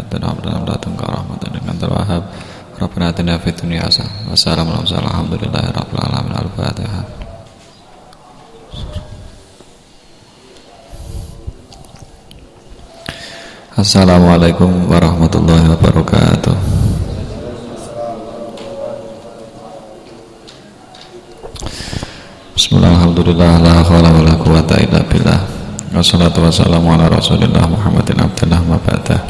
atina min ladunka rahmatan innaka antal wahhab. Rabbana atina fid dunya hasanah wa assalamu alhamdulillahi rabbil alamin. Al-Fatihah. Assalamualaikum warahmatullahi wabarakatuh. Bismillah, alhamdulillah, la hawla wa la quwata illa billah. Wassalatu wassalamu ala rasulillah Muhammadin abdillah ma ba'dah.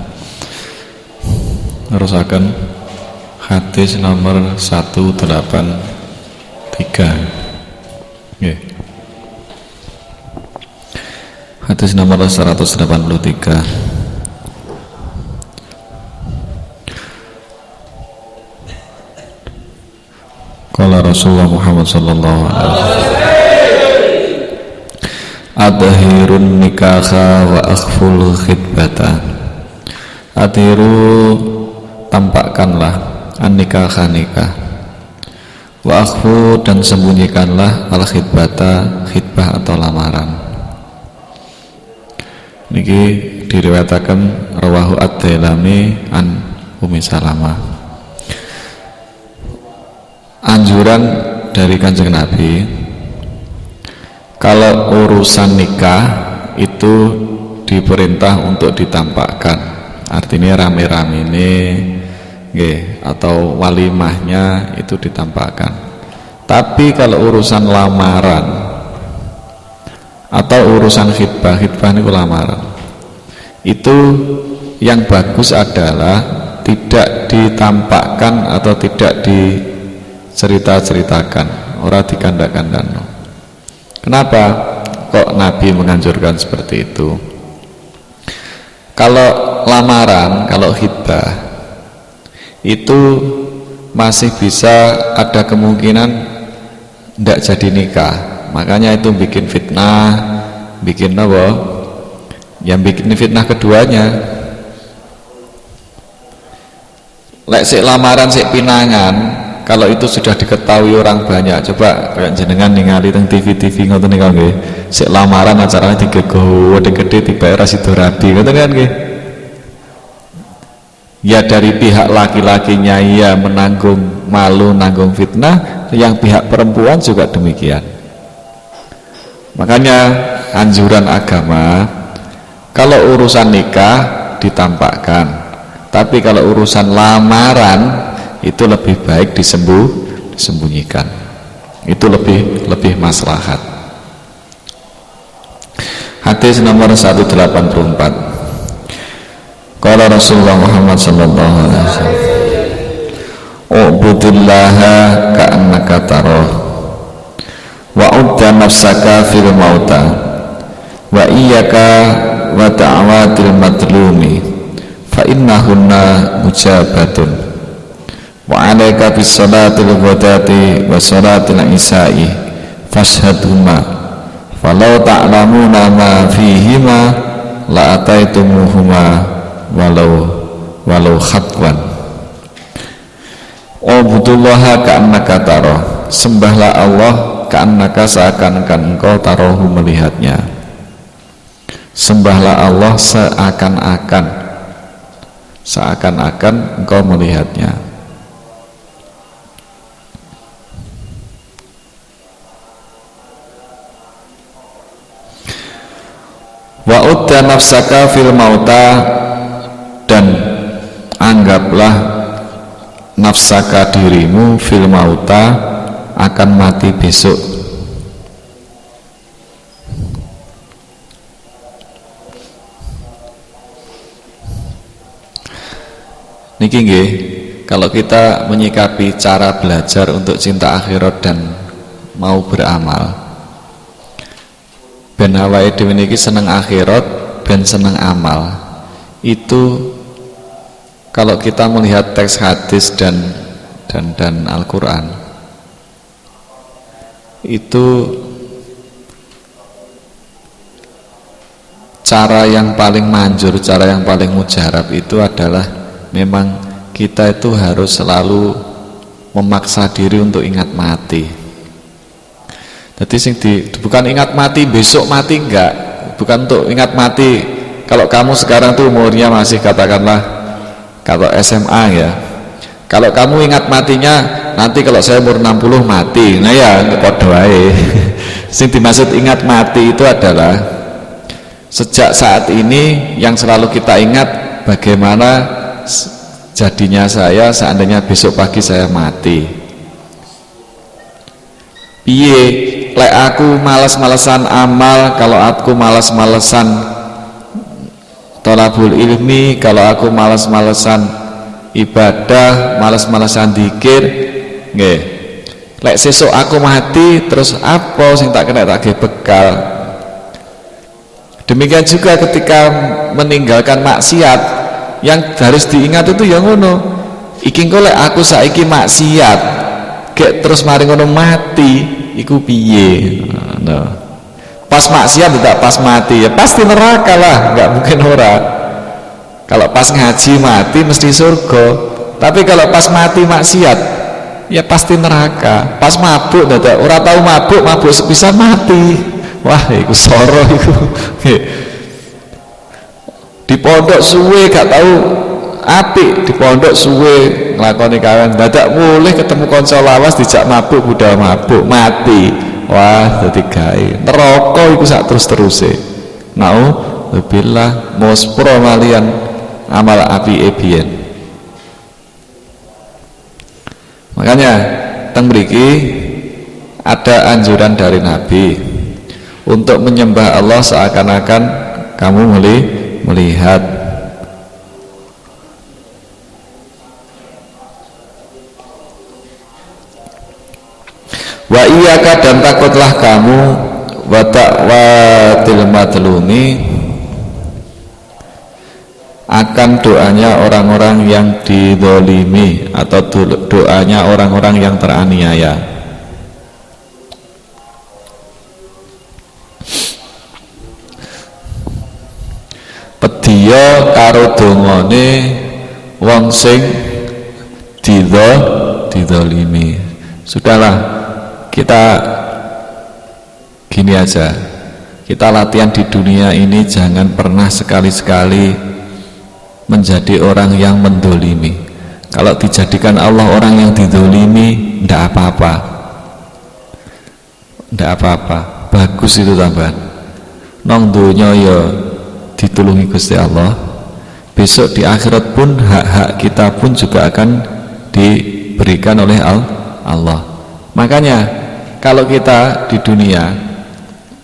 Terusaken hadis nomor 183. Nggih. Hadis nomor 183. Qala Rasulullah Muhammad sallallahu alaihi wasallam, adhirun nikaha wa akhful khidbata. Adhiru, tampakkanlah, an-nikah nikah, wa akhfu, dan sembunyikanlah al khidbata, khidbah atau lamaran. Niki diriwayataken rawahu ad-Dailami an Ummi Salamah. Anjuran dari Kanjeng Nabi, kalau urusan nikah itu diperintah untuk ditampakkan, artinya rame-rame ini atau walimahnya itu ditampakkan. Tapi kalau urusan lamaran atau urusan khidbah ini lamaran, itu yang bagus adalah tidak ditampakkan atau tidak dicerita-ceritakan, ora dikandak-kandakno. Kenapa kok Nabi menganjurkan seperti itu? Kalau lamaran, kalau khidbah itu masih bisa ada kemungkinan tidak jadi nikah, makanya itu bikin fitnah, bikin apa? Yang bikin fitnah keduanya. Lek sik lamaran sik pinangan, kalau itu sudah diketahui orang banyak, coba kayak jenengan ningali teng TV ngoten niku nggih. Sik lamaran acarane digego gede-gede tiba ora sida rabi, ngoten kan nggih. Ya dari pihak laki-lakinya ya menanggung malu, nanggung fitnah, yang pihak perempuan juga demikian. Makanya anjuran agama, kalau urusan nikah ditampakkan, tapi kalau urusan lamaran itu lebih baik disembunyikan. Itu lebih maslahat. Hadis nomor 184. Qala Rasulullah Muhammad sallallahu alaihi wasallam, ubudillaha ka'annaka tarah wa udda nafsaka fil mauta wa iyyaka wa ta'awatil matlumi fa innahunna mujabatun wa alaika bis salatil ghadati wa salatil isai fashhadhuma falau ta'lamuna ma fihima la ataitumuhuma walau khatwan. Ubudullaha ka'annaka tarah, sembahlah Allah ka'annaka seakan-akan engkau tarahu melihatnya. Sembahlah Allah seakan-akan engkau melihatnya. Wa udda nafsaka fil mauta, dan anggaplah nafsaka dirimu fil mauta, akan mati besok. Niki nggih, kalau kita menyikapi cara belajar untuk cinta akhirat dan mau beramal, ben awake dhewe niki seneng akhirat ben seneng amal, itu kalau kita melihat teks hadis dan Al-Quran, itu cara yang paling manjur, cara yang paling mujarab itu adalah memang kita itu harus selalu memaksa diri untuk ingat mati. Jadi bukan ingat mati besok mati, enggak, bukan untuk ingat mati. Kalau kamu sekarang tuh umurnya masih katakanlah kalau SMA ya. Kalau kamu ingat matinya nanti kalau saya umur 60 mati, nah ya padha wae. Sing dimaksud ingat mati itu adalah sejak saat ini yang selalu kita ingat bagaimana jadinya saya seandainya besok pagi saya mati. Piye lek aku malas-malesan amal, kalau aku malas-malesan thalabul ilmi, kalau aku malas-malesan ibadah, malas-malesan zikir, nggih. Lek sesuk aku mati terus apa sing tak kena tak bekal. Demikian juga ketika meninggalkan maksiat, yang harus diingat itu yang ngono. Iki engko lek aku saiki maksiat, gek terus mari ngono mati, iku piye? Nah, pas maksiat tidak pas mati, ya pasti neraka lah, nggak mungkin ora. Kalau pas ngaji mati mesti surga, tapi kalau pas mati maksiat ya pasti neraka. Pas mabuk dadak ora tahu mabuk sepisan mati. Wah, iku soro iku. Di pondok suwe gak tahu apik, di pondok suwe nglakoni kawan, dadak mulih ketemu kanca lawas dijak mabuk budal mabuk mati. Wah, dadi gawe neraka iku sak terus-teruse. Nauzubillah mospro malian amal api ebien. Makanya teng mriki ada anjuran dari Nabi untuk menyembah Allah seakan-akan kamu melihat. Wa iyyaka, dan takutlah kamu, wa ta'watil madlumi, akan doanya orang-orang yang didolimi atau doanya orang-orang yang teraniaya. Pedya karo dongane wong sing didolimi. Sudahlah, kita gini aja, kita latihan di dunia ini jangan pernah sekali-sekali menjadi orang yang mendolimi. Kalau dijadikan Allah orang yang didolimi, ndak apa-apa, bagus itu tambahan. Nong dunya ya ditulungi Gusti Allah, besok di akhirat pun hak-hak kita pun juga akan diberikan oleh Allah. Makanya kalau kita di dunia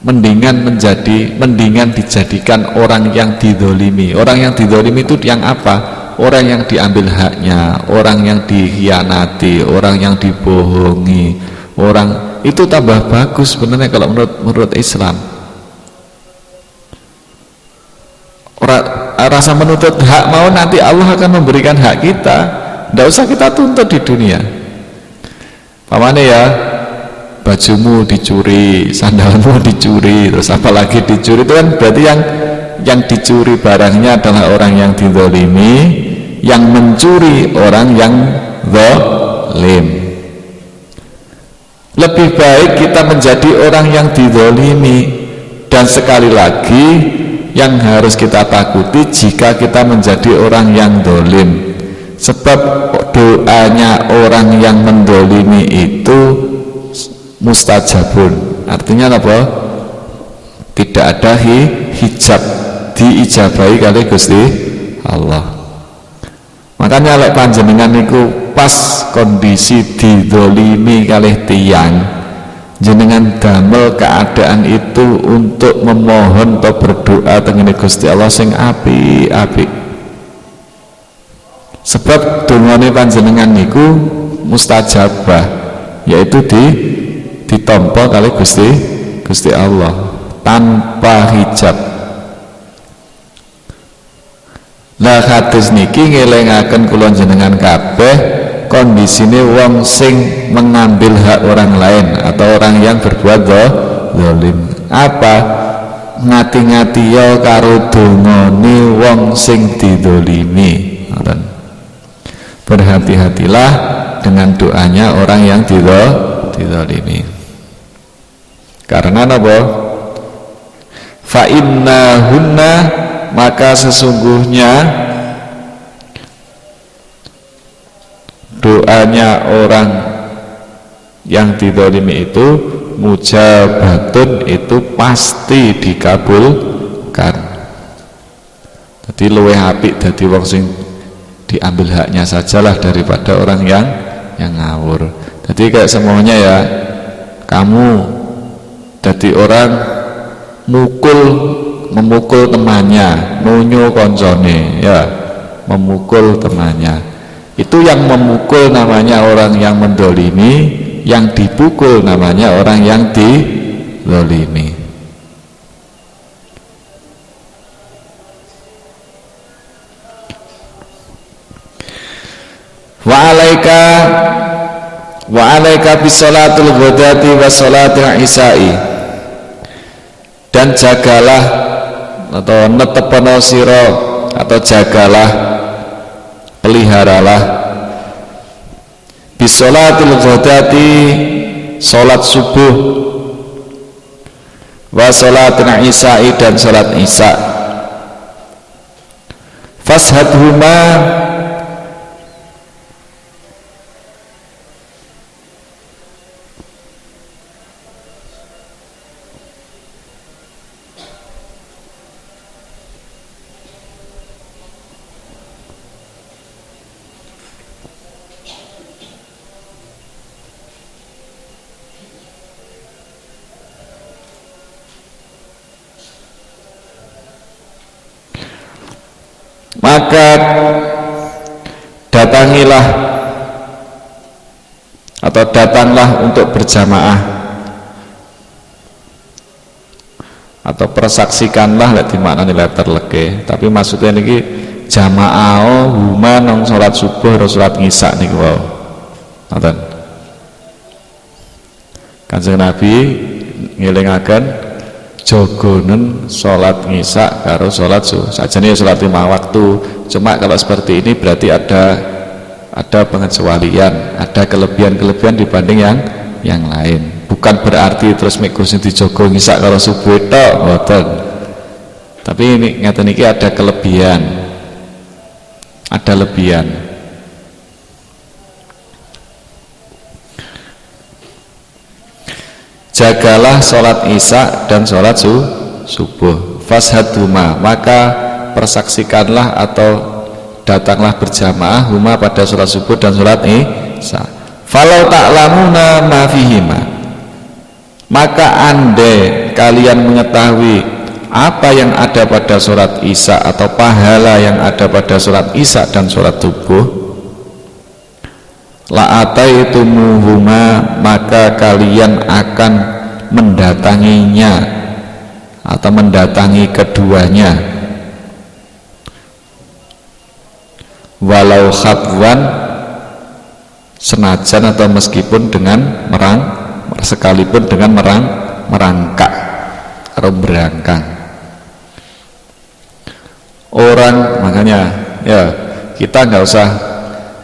mendingan dijadikan orang yang didolimi. Orang yang didolimi itu yang apa? Orang yang diambil haknya, orang yang dikhianati, orang yang dibohongi, orang itu tambah bagus sebenarnya kalau menurut Islam. Rasa menuntut hak mau nanti Allah akan memberikan hak kita, tidak usah kita tuntut di dunia. Pamane ya, bajumu dicuri, sandalmu dicuri, terus apalagi dicuri, itu kan berarti yang dicuri barangnya adalah orang yang dizalimi, yang mencuri orang yang zalim. Lebih baik kita menjadi orang yang dizalimi, dan sekali lagi yang harus kita takuti jika kita menjadi orang yang zalim, sebab doanya orang yang mendolimi itu mustajabun, artinya apa? Tidak ada hijab, diijabahi kali Gusti Allah. Makanya lek panjenengan niku pas kondisi didolimi kali tiyang, jenengan damel keadaan itu untuk memohon atau berdoa tengene Gusti Allah sing apik-apik. Sebab dongane panjenengan niku mustajabah, yaitu ditampa kali Gusti Allah tanpa hijab. Lah hadis niki ngelingaken kula jenengan kabeh kondisine wong sing mengambil hak orang lain atau orang yang berbuat zalim. Apa? Ngati-ngati ya karo dongane wong sing didolimi. Berhati-hatilah dengan doanya orang yang didolimi. Karena apa? Fa innahunna, maka sesungguhnya doanya orang yang dizalimi itu mujabatun, itu pasti dikabulkan. Jadi luwih apik dadi wong sing diambil haknya sajalah daripada orang yang ngawur. Jadi kayak semuanya ya, kamu jadi orang memukul temannya, nunyu koncone ya, memukul temannya, itu yang memukul namanya orang yang mendolimi, yang dipukul namanya orang yang dizalimi. wa alaika bisolatul ghadati wa sholatil isya'i, dan jagalah atau netepono sira atau jagalah, peliharalah bisolatil ghadati, sholat subuh, wa sholatil isya'i, dan sholat isya. Fashadhuma, maka datangilah atau datanglah untuk berjamaah, atau persaksikanlah, lek dimaknani letter lege, tapi maksudnya niki jamaah huma nang salat subuh atau salat isya niku wae. Ngoten. Kanjeng Nabi ngelingaken jogonen sholat ngisa karo sholat subuh. Sajane sholat 5 waktu, cuma kalau seperti ini berarti ada pengecualian, ada kelebihan dibanding yang lain. Bukan berarti terus mek Gusti dijogo ngisa karo subuh tok, mboten. Tapi ini ngeten iki ada kelebihan. Ada lebihan. Jagalah sholat isya dan sholat subuh. Fashadhuma, maka persaksikanlah atau datanglah berjamaah huma pada sholat subuh dan sholat isya. Falau ta'lamuna ma fihima, maka andai kalian mengetahui apa yang ada pada sholat isya atau pahala yang ada pada sholat isya dan sholat subuh, la'ataitumuhuma, maka kalian akan mendatanginya atau mendatangi keduanya, walau khatwan, senajan atau meskipun dengan sekalipun dengan merangkak atau berangkang. Orang, makanya ya kita nggak usah,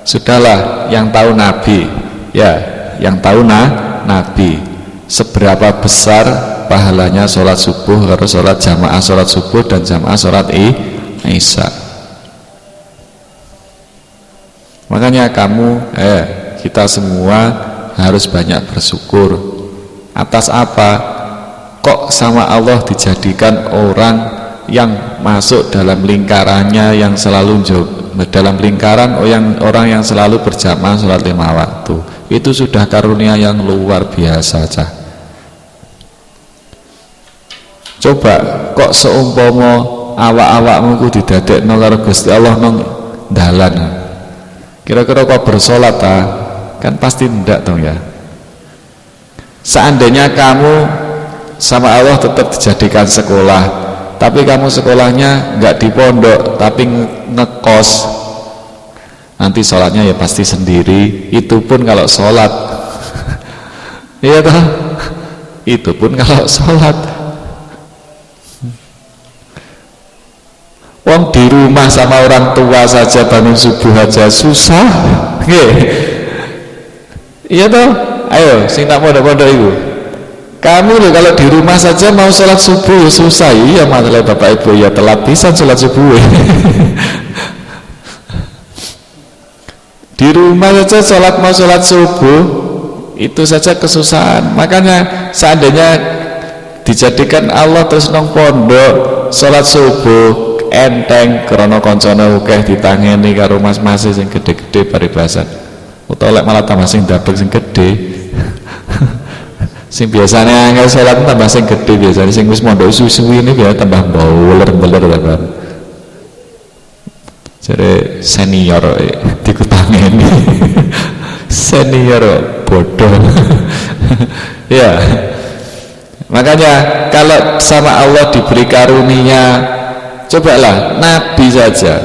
sudahlah yang tahu Nabi ya, yang tahu Nabi seberapa besar pahalanya sholat subuh harus sholat jamaah sholat subuh dan jamaah sholat isya. Makanya kamu kita semua harus banyak bersyukur. Atas apa? Kok sama Allah dijadikan orang yang masuk dalam lingkarannya, yang selalu dalam lingkaran orang yang selalu berjamaah sholat 5 waktu. Itu sudah karunia yang luar biasa cah. Coba kok seumpama awak-awakmu ku didadekno karo Gusti Allah nang dalan, kira-kira kok bersolat kan pasti ndak dong ya. Seandainya kamu sama Allah tetap dijadikan sekolah, tapi kamu sekolahnya nggak di pondok tapi ngekos, nanti sholatnya ya pasti sendiri. Itu pun kalau sholat iya toh, itu pun kalau sholat. Wong di rumah sama orang tua saja bangun subuh aja susah. Iya toh, ayo sing tak pondok-pondok itu, kamu loh kalau di rumah saja mau sholat subuh susah. Iya masalah bapak ibu ya telat pisan sholat subuh. Di rumah saja mau sholat subuh itu saja kesusahan. Makanya seandainya dijadikan Allah terus nong pondok sholat subuh enteng krono koncone ukeh ditangeni karo mas-mas sing gede-gede paribasan. Utawa lek malah tambah sing dapet sing gede. Sing biasanya angel sholat tambah sing gede, biasanya sing wis mondok suwi-suwi ini biasa tambah boler-boler kan. Jadi senior dikutangeni. Senior bodoh. Ya. Makanya kalau sama Allah diberi karunia, cobalah Nabi saja.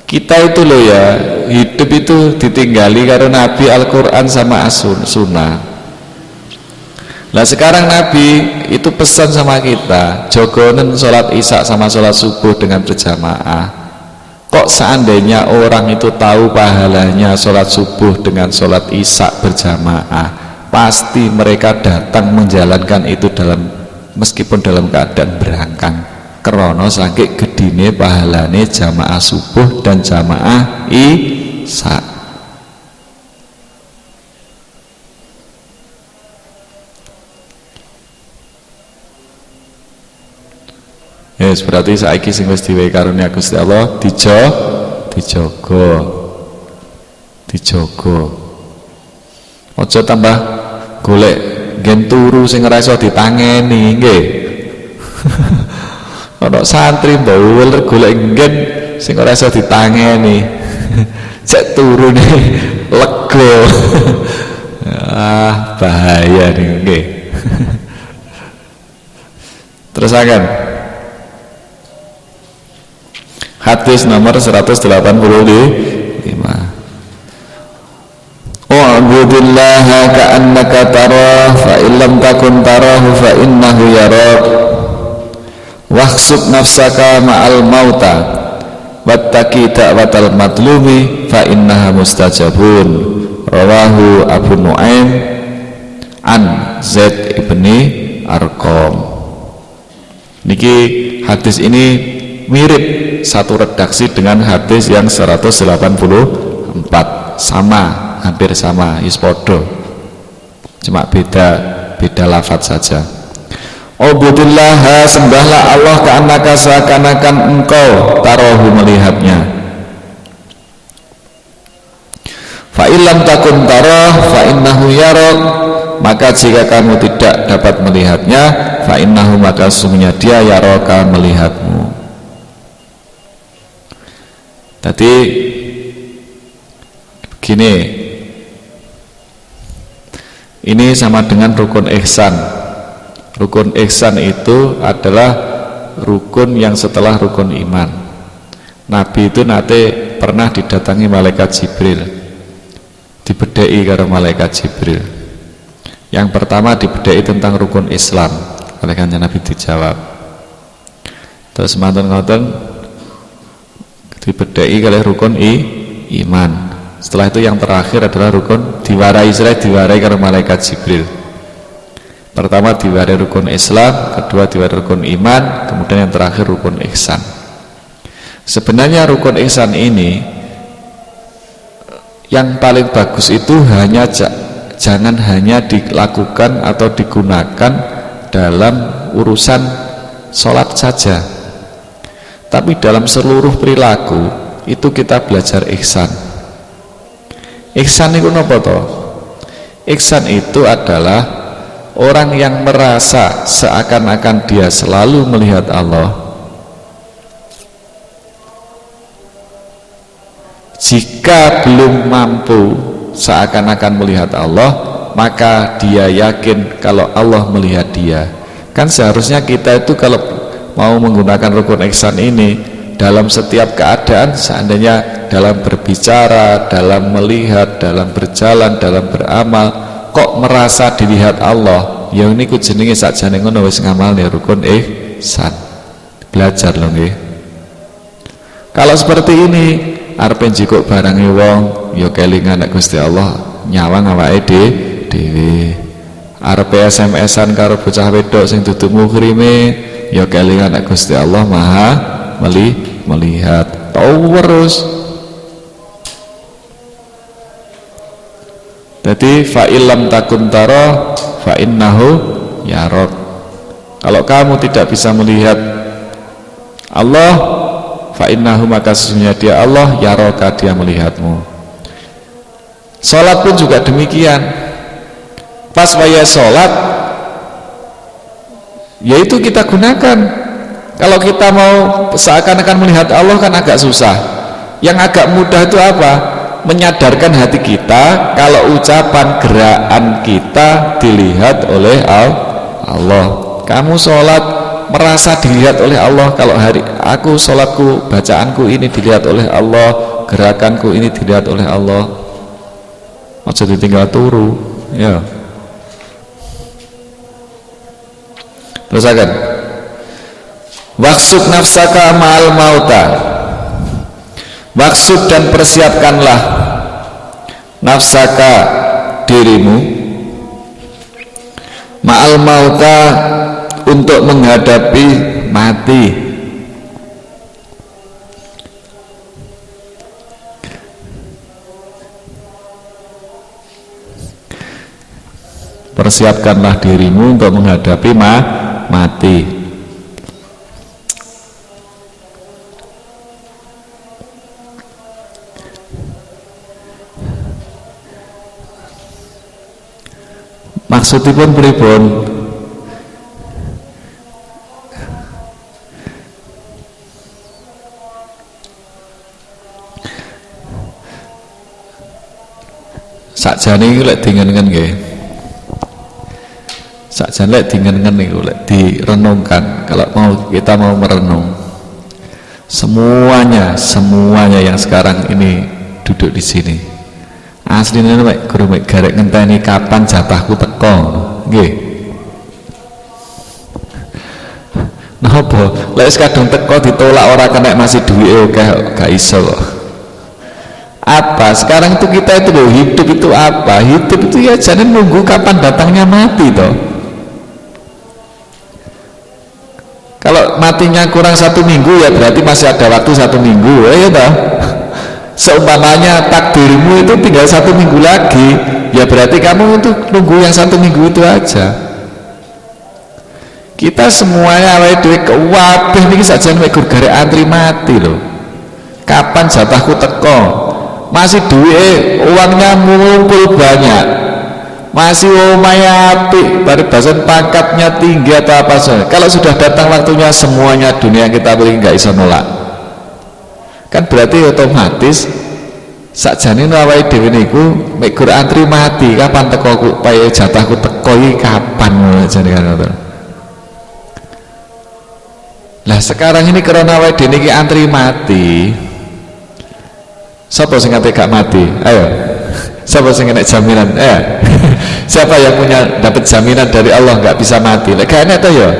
Kita itu loh ya, hidup itu ditinggali karena Nabi, Al-Quran sama As-Sunnah. Nah sekarang Nabi itu pesan sama kita, jogonen sholat isya sama sholat subuh dengan berjamaah. Kok seandainya orang itu tahu pahalanya sholat subuh dengan sholat isya berjamaah, pasti mereka datang menjalankan itu meskipun dalam keadaan berangkang. Krono saking gedine pahalane jamaah subuh dan jamaah isya. Yes, berarti saiki sing wis diwehi karunia Gusti Allah dijogo. Aja tambah golek gen turu sing ora iso ditangeni nggih. Ana santri mbawel golek gen sing ora iso ditangeni. Cek turune lega. Bahaya nih nggih. Terusaken. Hadis nomor 185. Wa'budillaha ka'annaka tarah fa illam takun tarahu fa innahu yarak. Wahsub nafsaka ma'al mauta wattaqi da'watal madlumi fa innaha mustajabun. Rawahu Abu Nuaim an Zaid ibni Arqam. Niki hadis ini mirip satu redaksi dengan hadis yang 184, sama, hampir sama, ispodo, cuma beda lafadz saja. Ubudillah, sembahlah Allah ka'annaka seakan-akan engkau tarahu melihatnya. Fa illam takun tarah fa innahu yarak, maka jika kamu tidak dapat melihatnya, fa innahu, maka sesungguhnya dia yaraka melihatmu. Tadi begini, ini sama dengan rukun ihsan. Rukun ihsan itu adalah rukun yang setelah rukun iman. Nabi itu nanti pernah didatangi malaikat Jibril, dibedai karo malaikat Jibril. Yang pertama dibedai tentang rukun Islam, oleh kanjeng Nabi dijawab. Terus manten-manten dibedai oleh rukun iman. Setelah itu yang terakhir adalah rukun diwarai karena malaikat Jibril. Pertama diwarai rukun Islam, kedua diwarai rukun iman, kemudian yang terakhir rukun ihsan. Sebenarnya rukun ihsan ini yang paling bagus itu jangan hanya dilakukan atau digunakan dalam urusan sholat saja, tapi dalam seluruh perilaku itu kita belajar ihsan. Ihsan itu apa toh? Ihsan itu adalah orang yang merasa seakan-akan dia selalu melihat Allah. Jika belum mampu seakan-akan melihat Allah, maka dia yakin kalau Allah melihat dia. Kan seharusnya kita itu kalau mau menggunakan rukun ihsan ini dalam setiap keadaan, seandainya dalam berbicara, dalam melihat, dalam berjalan, dalam beramal, kok merasa dilihat Allah, ya ini ku jenenge sakjane ngono wis ngamalne rukun ihsan. Belajar lho nggih. Kalau seperti ini arep njikuk barange wong ya kelingan nek Gusti Allah nyawang awake dhewe. Arep SMS-an karo bocah wedok sing dudu mukrime ya kelingan nek Gusti Allah Maha melihat. Tahu terus Jadi fa illam takun tara fa innahu yarok. Kalau kamu tidak bisa melihat Allah, fa innahu, maka sesungguhnya dia Allah, yaroka, dia melihatmu. Salat pun juga demikian. Pas waya salat, yaitu kita gunakan. Kalau kita mau seakan-akan melihat Allah kan agak susah. Yang agak mudah itu apa? Menyadarkan hati kita kalau ucapan gerakan kita dilihat oleh Allah. Kamu sholat merasa dilihat oleh Allah. Kalau hari aku sholatku, bacaanku ini dilihat oleh Allah, gerakanku ini dilihat oleh Allah. Aja ditinggal turu, ya. Terus akan waksud nafsaka ma'al mauta. Maksud dan persiapkanlah nafsaka, dirimu, ma'al mauta, untuk menghadapi mati. Persiapkanlah dirimu untuk menghadapi mati. Maksudipun pripun? Sakjane iki lek dingen-ngen nggih. Sakjane lek dingen-ngen niku lek direnungkan, kalau kita mau merenung semuanya yang sekarang ini duduk di sini. Aslinya mek guru mek garek ngenteni kapan jatahku teko, nggih. Napa? Lek kadung teko ditolak ora kena masih duwike akeh gak iso kok. Apa? Sekarang itu kita itu loh, hidup itu apa? Hidup itu ya jangan nunggu kapan datangnya mati toh. Kalau matinya kurang 1 minggu ya berarti masih ada waktu 1 minggu, ya toh. Seumpamanya takdirmu itu tinggal 1 minggu lagi, ya berarti kamu untuk nunggu yang 1 minggu itu aja. Kita semuanya awake dhewe kewabeh niki saja mek gur garek antri mati loh. Kapan jatahku teko? Masih duit, uangnya ngumpul banyak, masih omaya apik, paribasan pangkatnya tinggi atau apa saja. Kalau sudah datang waktunya semuanya dunia kita beli nggak iso nolak. Kan berarti otomatis sakjane awake dhewe niku mek gur antri mati, kapan teko paye jatahku teko iki kapan jane kan ngoten. Lah sekarang ini karena awake dhewe niki antri mati. Siapa sing ngate gak mati? Ayo. Siapa sing enek jaminan? Siapa yang punya dapat jaminan dari Allah nggak bisa mati? Lek gak enek to ya.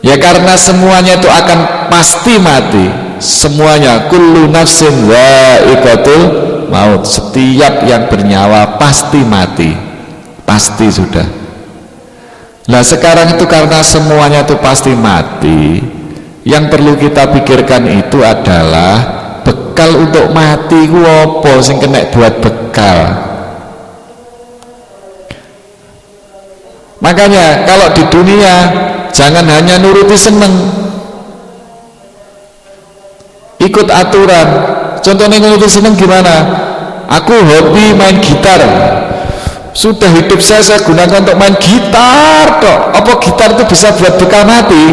Ya karena semuanya itu akan pasti mati. Semuanya, kullu nafsin dha'iqatul maut. Setiap yang bernyawa pasti mati, pasti sudah. Nah sekarang itu karena semuanya itu pasti mati, yang perlu kita pikirkan itu adalah bekal untuk mati ku apa sing kena buat bekal. Makanya kalau di dunia jangan hanya nuruti seneng, ikut aturan. Contohnya nuruti seneng gimana? Aku hobi main gitar, sudah hidup saya gunakan untuk main gitar toh. Apa gitar itu bisa buat bekal mati?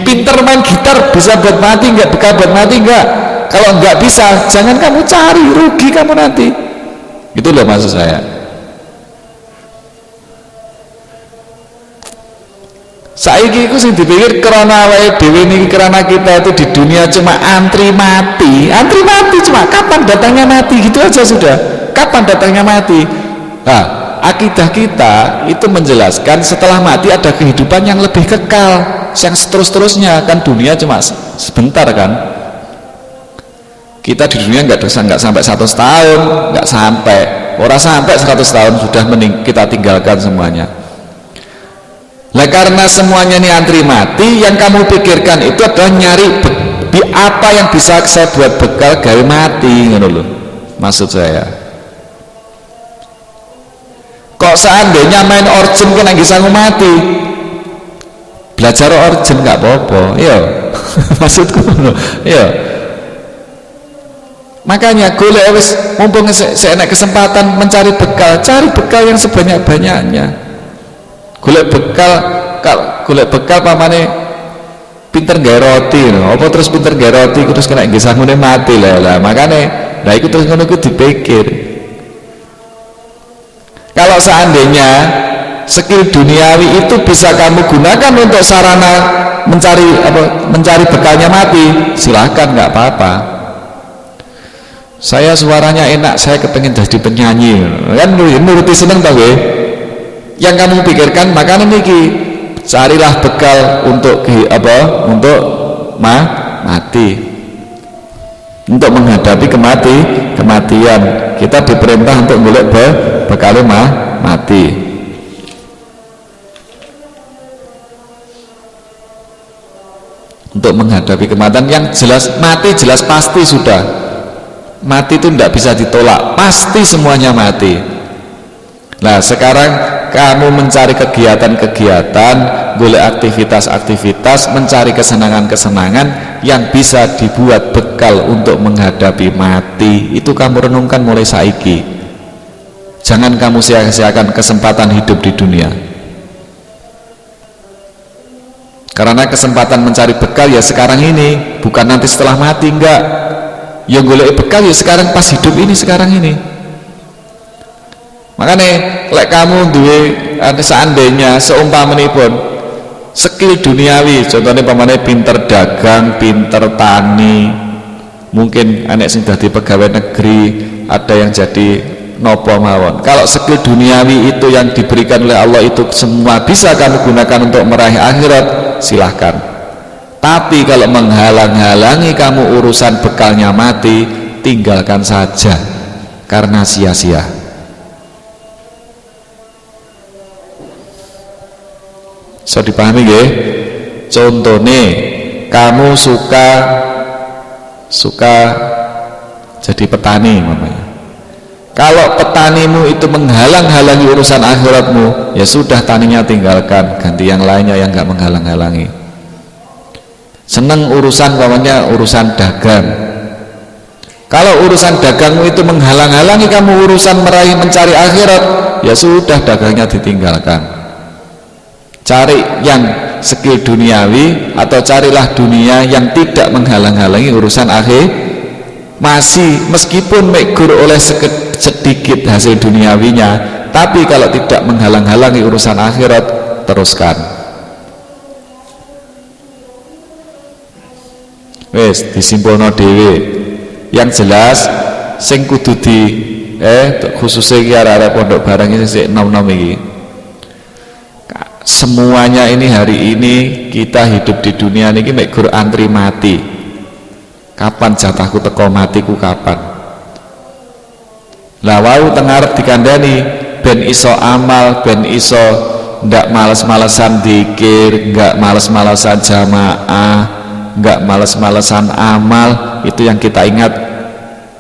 Pinter main gitar bisa buat mati enggak? Bekal buat mati enggak? Kalau enggak bisa, jangan kamu cari, rugi kamu nanti. Itu loh maksud saya. Saiki iku sing dipikir karena awake dhewe niki, karena kita itu di dunia cuma antri mati cuma kapan datangnya mati, gitu aja sudah. Kapan datangnya mati? Nah, akidah kita itu menjelaskan setelah mati ada kehidupan yang lebih kekal, yang seterus-terusnya. Kan dunia cuma sebentar kan. Kita di dunia nggak sampai 100 tahun, nggak sampai, orang sampai 100 tahun sudah kita tinggalkan semuanya. Nah karena semuanya ini antri mati, yang kamu pikirkan itu adalah nyari apa yang bisa saya buat bekal gawe mati, ngono loh maksud saya. Kalau seandainya main origin kan lagi sanggup mati, belajar origin nggak apa-apa, ya. Maksudku, ya. Makanya golek wis mumpung enak kesempatan mencari bekal, cari bekal yang sebanyak-banyaknya. Golek bekal pamane pinter nggawe roti, apa terus pinter nggawe roti terus kena nggih sangune mati lah. Makane lah iku terus ngono ku dipikir. Kalau seandainya skill duniawi itu bisa kamu gunakan untuk sarana mencari bekalnya mati, silakan, nggak apa-apa. Saya suaranya enak, saya kepengen jadi penyanyi, kan nuruti seneng tau gue. Yang kamu pikirkan makanya niki, carilah bekal untuk mati, untuk menghadapi kematian. Kita diperintah untuk golek bekal mati. Untuk menghadapi kematian yang jelas, mati jelas pasti sudah. Mati itu tidak bisa ditolak, pasti semuanya mati. Nah sekarang kamu mencari kegiatan-kegiatan, golek aktivitas-aktivitas, mencari kesenangan-kesenangan yang bisa dibuat bekal untuk menghadapi mati. Itu kamu renungkan mulai saiki. Jangan kamu sia-siakan kesempatan hidup di dunia. Karena kesempatan mencari bekal ya sekarang ini, bukan nanti setelah mati, enggak. Yang golek bekal ya sekarang, pas hidup ini, sekarang ini. Makanya lek kamu duwe seandainya seumpamanipun skill duniawi, contohnya pamane pinter dagang, pinter tani, mungkin anak sing dadi pegawai negeri, ada yang jadi nopo mawon. Kalau skill duniawi itu yang diberikan oleh Allah itu semua bisa kamu gunakan untuk meraih akhirat, silahkan. Tapi kalau menghalang-halangi kamu urusan bekalnya mati, tinggalkan saja, karena sia-sia. So dipahami nggih? Contohnya kamu suka jadi petani mamanya. Kalau petanimu itu menghalang-halangi urusan akhiratmu, ya sudah, taninya tinggalkan, ganti yang lainnya yang nggak menghalang-halangi. Seneng urusan urusan dagang. Kalau urusan dagangmu itu menghalang-halangi kamu urusan mencari akhirat, ya sudah, dagangnya ditinggalkan. Cari yang skill duniawi, atau carilah dunia yang tidak menghalang-halangi urusan akhir. Meskipun megur oleh sedikit hasil duniawinya, tapi kalau tidak menghalang-halangi urusan akhirat, teruskan. Wes disimpulno dhewe. Yang jelas sing kudu khususnya iki arek-arek pondok barang iki sik nom-nom iki. Semuanya ini hari ini kita hidup di dunia niki mek gur antri mati. Kapan jatahku teko matiku kapan? Lah wau teng arep dikandani ben iso amal, ben iso ndak males-malesan zikir, nggak males-malesan jamaah, nggak males-malesan amal. Itu yang kita ingat.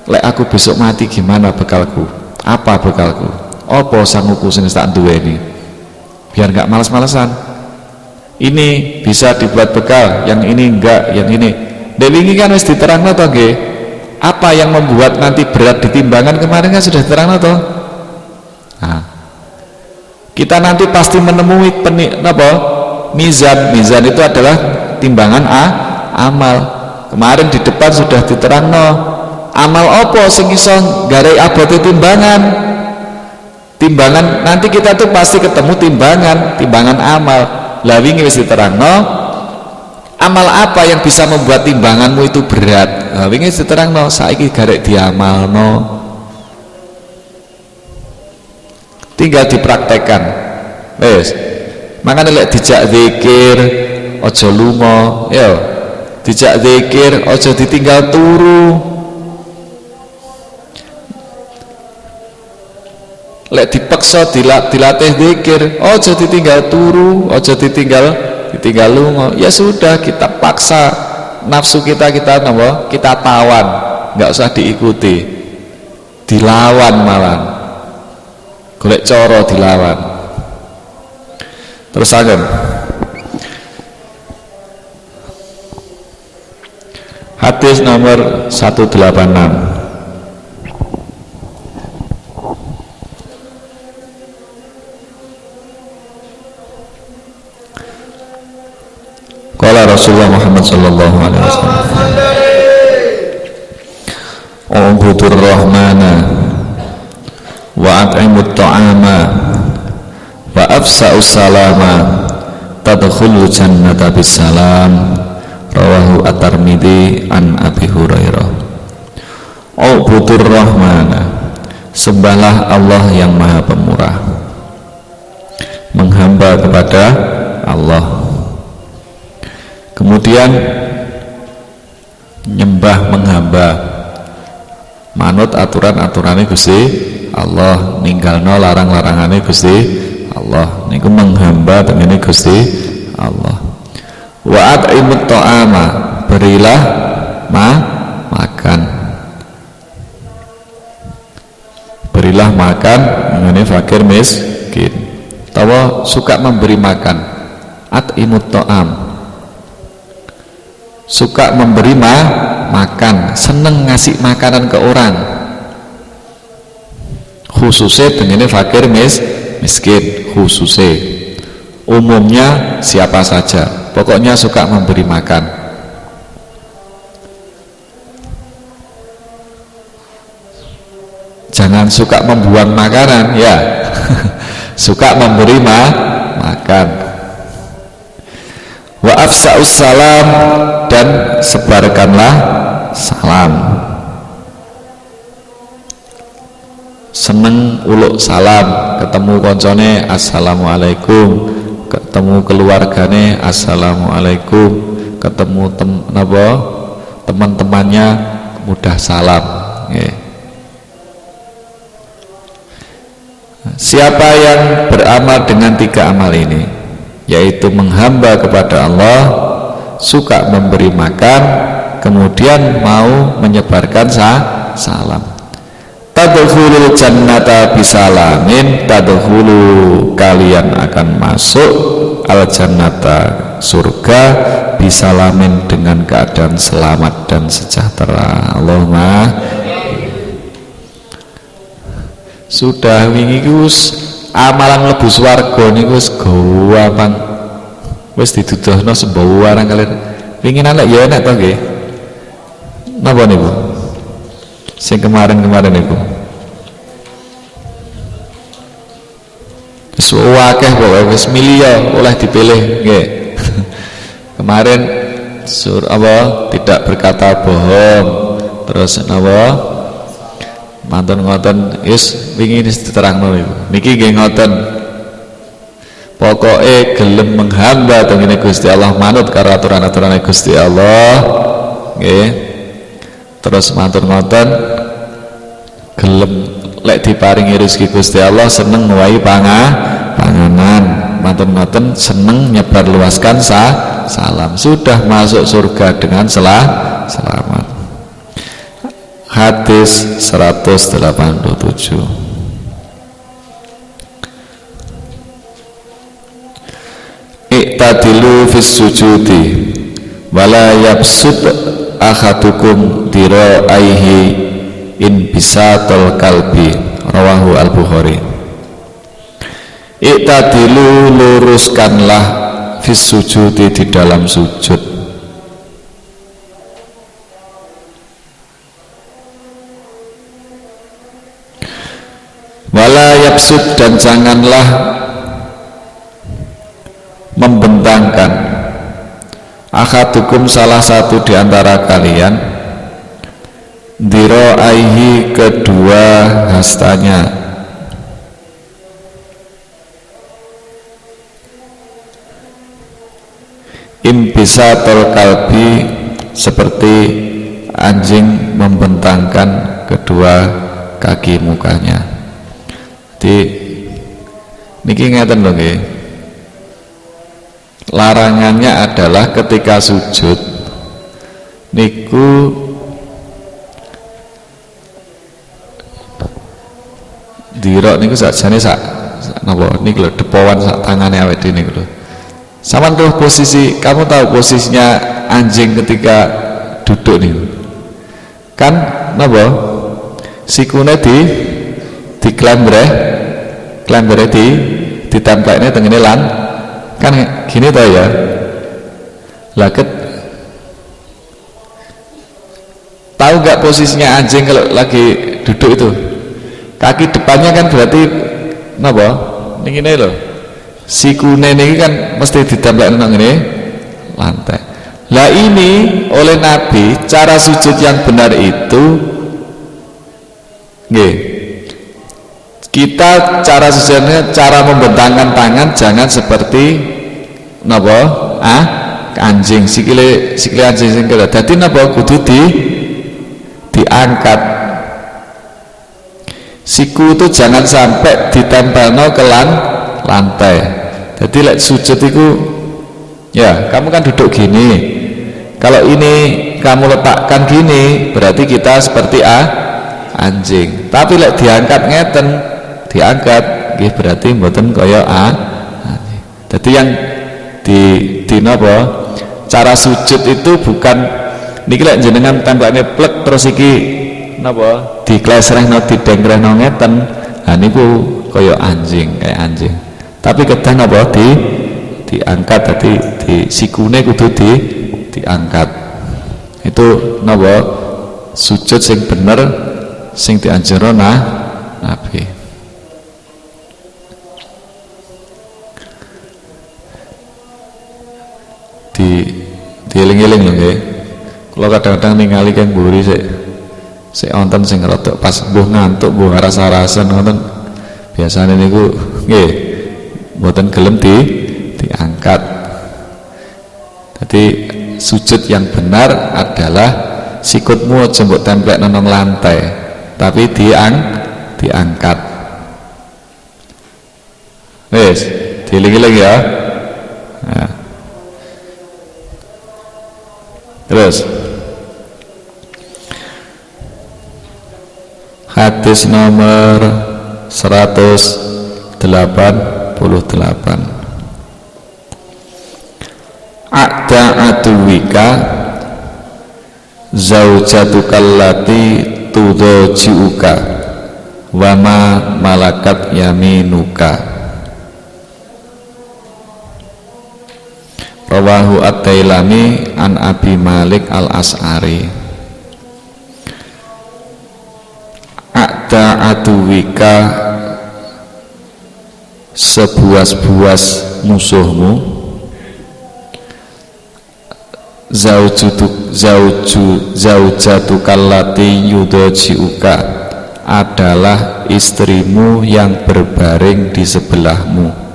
Lek aku besok mati gimana bekalku? Apa bekalku? Apa sanguku sing tak duweni? Biar nggak males-malesan. Ini bisa dibuat bekal, yang ini enggak, yang ini. Dewi ini kan wis diterangno to nggih. Apa yang membuat nanti berat di timbangan kemarin kan sudah diterangno to. Nah, kita nanti pasti menemui mizan. Mizan itu adalah timbangan amal. Kemarin di depan sudah diterangno amal apa sing iso garai abote timbangan. Timbangan nanti kita tuh pasti ketemu timbangan amal. Lah wingi wis diterangno amal apa yang bisa membuat timbanganmu itu berat. Lah wingi wis diterangno, saiki garek diamalno. Tinggal dipraktekkan. Wis. Makane lek dijak zikir aja lunga, ya. Dijak zikir aja ditinggal turu. Lek dipaksa dilatih zikir aja ditinggal turu, aja ditinggal lunga. Ya sudah, kita paksa nafsu kita tawan, nggak usah diikuti, dilawan malah. golek cara dilawan. Terus akan hadis nomor 186. Qala Rasulullah Muhammad sallallahu alaihi wasallam, "Ubudur rahmana wa at'imut ta'ama wa afsa'us salama tadkhulul jannata bisalam." Rawahu At-Tirmidzi an Abi Hurairah. Ubudur rahmana, sembahlah Allah yang Maha Pemurah, menghamba kepada Allah, kemudian nyembah menghamba, manut aturan-aturane Gusti Allah, ninggalno larang-larangane Gusti Allah, niku menghamba tengene Gusti Allah. Wa at'imut ta'ama, berilah makan, berilah makan mengenai fakir miskin, tawa suka memberi makan. At'imut ta'am, suka memberi makan, seneng ngasih makanan ke orang, khususnya dengan fakir miskin, khususnya, umumnya siapa saja, pokoknya suka memberi makan. Jangan suka membuang makanan ya. Suka memberi makan. Wa afsa'us salam, dan sebarkanlah salam. Seneng uluk salam, ketemu koncone assalamualaikum, ketemu keluargane assalamualaikum, ketemu teman-temannya mudah salam. Siapa yang beramal dengan 3 amal ini, yaitu menghamba kepada Allah, suka memberi makan, kemudian mau menyebarkan salam, tadkhulul jannata bisalamin, tadkhulu, kalian akan masuk al jannata, surga, bisalamin, dengan keadaan selamat dan sejahtera. Allahumma. Sudah wingi Gus amalan mlebu swarga niku wis gampang, wis dituduhno sembarang kalian pengin anak ya enak to nggih. Napa niku sing kemarin niku wis akeh kok, wis milih oleh dipilih nggih. Kemarin tidak berkata bohong, terus napa mantun ngoten, is wingi diterangno niku niki nggih ngoten, pokoke gelem menghamba tengene Gusti Allah, manut karo aturan-aturane Gusti Allah nggih. Terus mantun ngoten, gelem lek diparingi rezeki Gusti Allah, seneng ngowahi panganan, mantun ngoten, seneng nyebar luaskan salam, sudah masuk surga dengan selamat. Hadis 187. Iqtadilu fis sujudi wala yabsut ahadukum diraihi in bisatul kalbi. Rawahu Al-Bukhari. Iqtadilu, luruskanlah fis sujudi, di dalam sujud. Wala yabsud, dan janganlah membentangkan, ahadukum, salah satu di antara kalian, diraihi, kedua hastanya, imbisatul kalbi, seperti anjing membentangkan kedua kaki mukanya. Niki ngeten lho nggih. Larangannya adalah ketika sujud niku dirok niku sakjane napa niku lho depowan sak tangane awake dhewe niku lho. Sampeyan tuh posisi, kamu tahu posisinya anjing ketika duduk nih kan napa sikune di klambre ditempelne tengene lan kan gini toh ya lah tahu nggak posisinya anjing kalau lagi duduk itu kaki depannya kan berarti napa ini loh sikune ini kan mesti ditempelne nang ngene lantai. Lah ini oleh Nabi cara sujud yang benar itu nggih. Kita cara sujudnya cara membentangkan tangan jangan seperti napa? Anjing sikile anjing sing kira. Dadi napa kudu diangkat. Siku itu jangan sampai ditempelno ke lantai. Jadi lek sujud itu ya kamu kan duduk gini. Kalau ini kamu letakkan gini berarti kita seperti anjing. Tapi lek diangkat ngeten, diangkat nggih berarti mboten kaya anjing. Jadi yang di napa? Cara sujud itu bukan niki lek jenengan tempelane plek terus iki napa? Diklesrehno didengkrehno ngeten. Nah niku kaya anjing, kayak anjing. Tapi kedah napa diangkat tadi di sikune kudu diangkat. Itu napa sujud sing bener sing dianjurno Nabi. Dieling-eling lho nggih. Kula kadang-kadang ningali keng mburi sik wonten sing rada pas mbuh ngantuk mbuh rasa-rasan wonten biasane niku nggih mboten gelem diangkat. Jadi sujud yang benar adalah sikutmu aja mbok templekno nang lantai, tapi diangkat. Wis, dieling-eling ya. Nah. Terus hadis nomor 188 a'da'atuwika zaujatukallati tudhojiuka wama malakat yaminuka. Rawahu At-Tailani an Abi Malik Al-As'ari. A'da'atuwika sebuas-buas musuhmu, zaujatukallati yudhojiuka adalah istrimu yang berbaring di sebelahmu.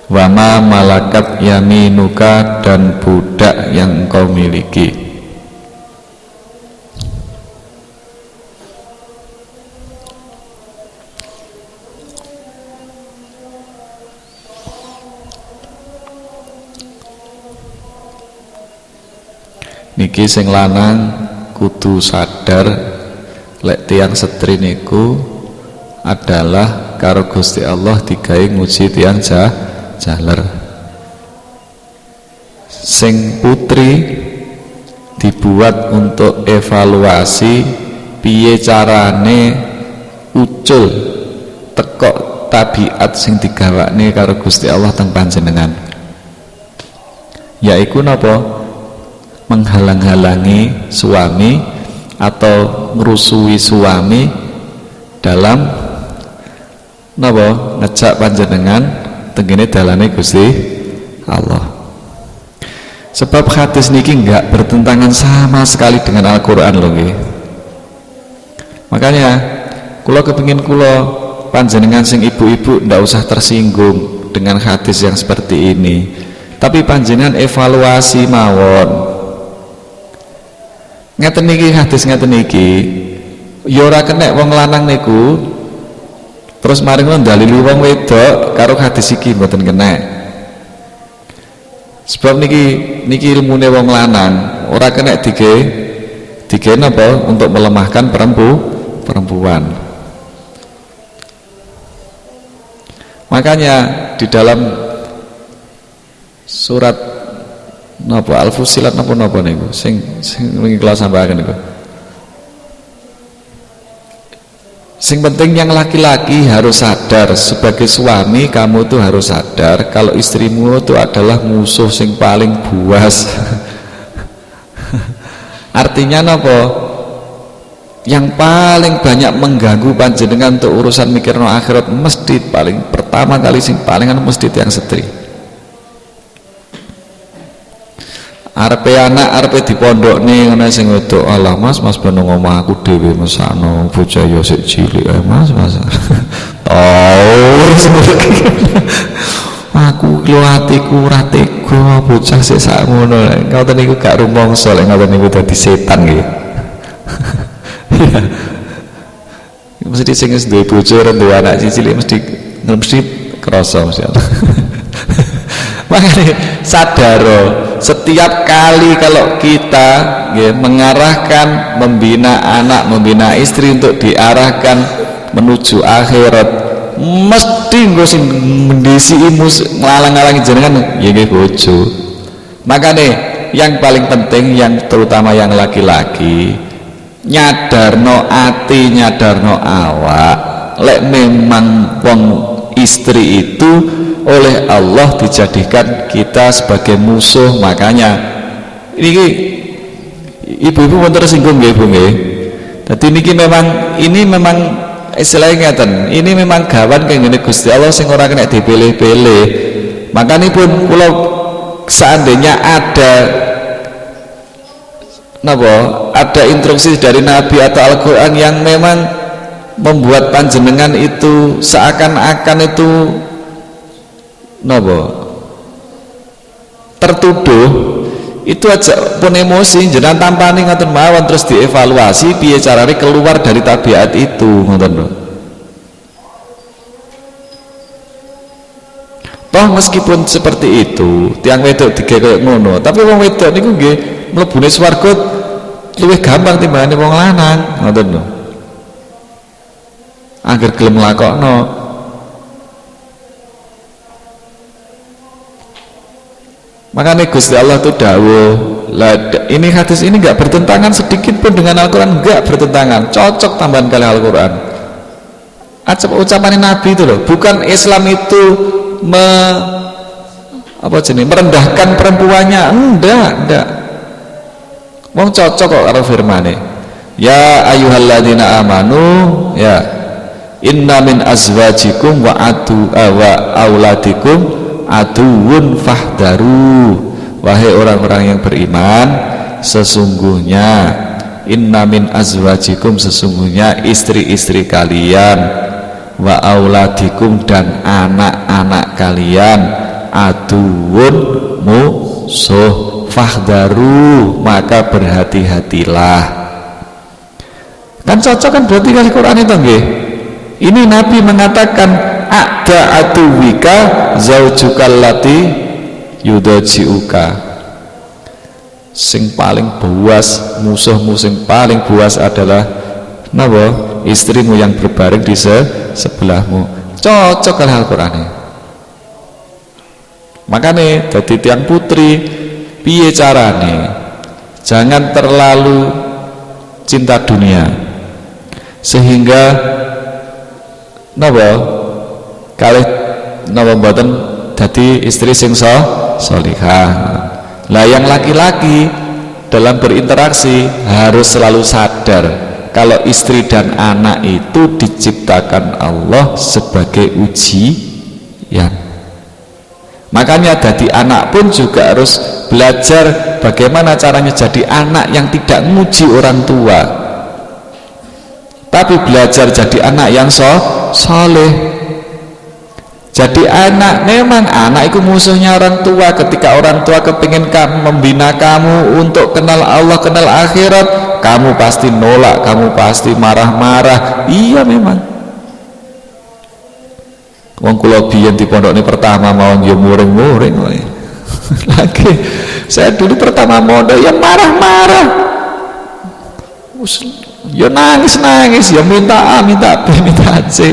Wama malakat yaminuka dan budak yang engkau miliki. Niki sing lanang kudu sadar lek tiyang setri niku adalah karo Gusti Allah digawe nguji tiyang jaler. Sing putri dibuat untuk evaluasi piye carane ucul tekok tabiat sing digawakne karo Gusti Allah teng panjenengan. Yaiku napa? Menghalang-halangi suami atau ngrusui suami dalam napa? Ngejak panjenengan tengene dalane Gusti Allah. Sebab hadis niki enggak bertentangan sama sekali dengan Al-Qur'an lho nggih. Makanya kula kepengin kula panjenengan sing ibu-ibu ndak usah tersinggung dengan hadis yang seperti ini. Tapi panjenengan evaluasi mawon. Ngeten niki hadis ngeten niki ya ora kenek wong lanang niku terus mari ngono dalili wong wedok karo hadis iki mboten kena. Sebab niki ilmune wong lanang ora kena Digawe apa? Untuk melemahkan perempuan. Makanya di dalam surat napa Al-Fussilat napa niku sing kelas sampeyan niku. Sing penting yang laki-laki harus sadar, sebagai suami kamu tuh harus sadar kalau istrimu itu adalah musuh sing paling buas. Artinya napa? Yang paling banyak mengganggu panjenengan untuk urusan mikirno akhirat mesti paling pertama kali sing paling mesti yang setri. Arepe anak arepe dipondokne ngene sing wedok, alah mas ben ngomong aku dhewe mesakno bocah ya sik cilik mas. Aku lho atiku ora tega bocah sik sak ngono. Ngoten niku gak rumangsa lek ngoten niku dadi setan nggih. Mesti sing wis duwe bojo ora duwe anak cilik mesti krasa mesti. Makanya sadar setiap kali kalau kita mengarahkan, membina anak, membina istri untuk diarahkan menuju akhirat, mesti nggo sing mendisi ngalang-alangi jenengan ya nggih bojo. Makanya yang paling penting, yang terutama yang laki-laki, nyadarno ati, nyadarno awak, lek memang wong istri itu oleh Allah dijadikan kita sebagai musuh. Makanya ini ibu-ibu pun tersinggung nggih Bu nggih. Dadi ini memang istilahnya ngeten, ini memang gawan kaya ngene Gusti Allah sing ora kena dipilih-pilih. Makanya pun kalau seandainya ada instruksi dari Nabi atau Al-Quran yang memang membuat panjenengan itu seakan-akan itu tertuduh, itu aja pun emosi jenengan tampani ngoten mawon, terus dievaluasi piye carane keluar dari tabiat itu ngoten lho. Toh meskipun seperti itu tiang wedok digekek ngono, tapi wong wedok niku nggih mlebune swarga luwih gampang timbangane wong lanang ngoten lho. Angger gelem nglakokno. Makanya Gusti Allah itu dawuh, ini hadis ini enggak bertentangan sedikit pun dengan Al-Quran, enggak bertentangan, cocok tambahan kali Al-Quran. Ucapan Nabi itu loh, bukan Islam itu merendahkan perempuannya, enggak. Wong cocok kok karo firmane. Ya ayyuhalladzina amanu, ya inna min azwajikum wa auladikum aduun fahdaru, wahai orang-orang yang beriman, sesungguhnya inna min azwajikum, sesungguhnya istri-istri kalian, wa auladikum, dan anak-anak kalian, aduun musuh, fahdaru, maka berhati-hatilah. Kan cocok kan berarti kali Quran itu nggih. Ini Nabi mengatakan ada atuwika zaujukal lati yudajiuka, sing paling buas, musuhmu sing paling buas adalah istrimu yang berbaring di sebelahmu. Cocok kali Al-Quran. Makanya dadi tiang putri piye carane jangan terlalu cinta dunia sehingga kalih mboten dadi istri sing sholihah. Lah yang laki-laki dalam berinteraksi harus selalu sadar kalau istri dan anak itu diciptakan Allah sebagai ujian. Makanya dadi anak pun juga harus belajar bagaimana caranya jadi anak yang tidak muji orang tua, tapi belajar jadi anak yang soleh. Jadi memang anak itu musuhnya orang tua. Ketika orang tua kepingin membina kamu untuk kenal Allah, kenal akhirat, kamu pasti nolak, kamu pasti marah-marah. Iya memang. Wong kula biyen di pondok ini pertama mau yo muring-muring lagi. Saya dulu pertama mondok ya marah-marah. Ya nangis ya minta A, minta B, minta C.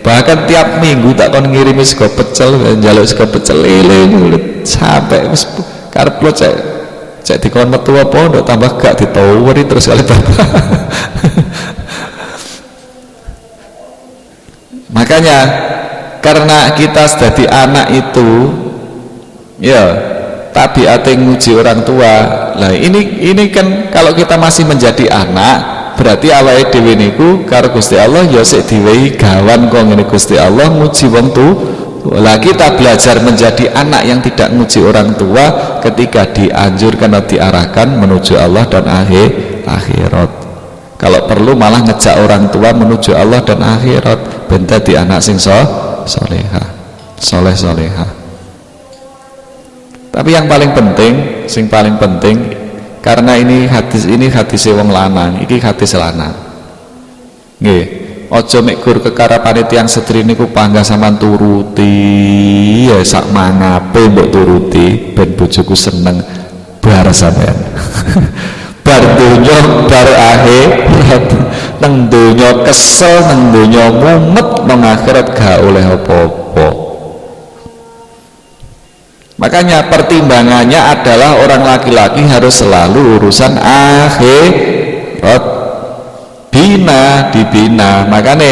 Bahkan tiap minggu tak kon ngirimi sego pecel, njaluk sego pecel lele sampai wis karep lo cek dikon metu apa ndok tambah gak ditawuri terus kali bapak. Makanya karena kita jadi anak itu ya tabiate nguji orang tua. Lah ini kan kalau kita masih menjadi anak berarti awake dhewe niku karo Gusti Allah ya sik diwehi gawan kok ngene Gusti Allah nguji wong tuwa. Lah kita belajar menjadi anak yang tidak nguji orang tua ketika dianjurkan atau diarahkan menuju Allah dan akhirat. Kalau perlu malah ngejak orang tua menuju Allah dan akhirat ben dadi anak sing solehah, soleh-solehah. Tapi yang paling penting karena ini hadis wong lanang, iki hadis lanang. Nggih, aja mek gur kekarepane tiyang setri niku panggah sampean turuti, ya sak mangape mbok turuti ben bojoku seneng bar sampean. Bar donya bar akhirat, nang donya kesel, nang donya mumet, nang akhirat gak oleh apa-apa. Makanya pertimbangannya adalah orang laki-laki harus selalu urusan akhirat dibina. Makanya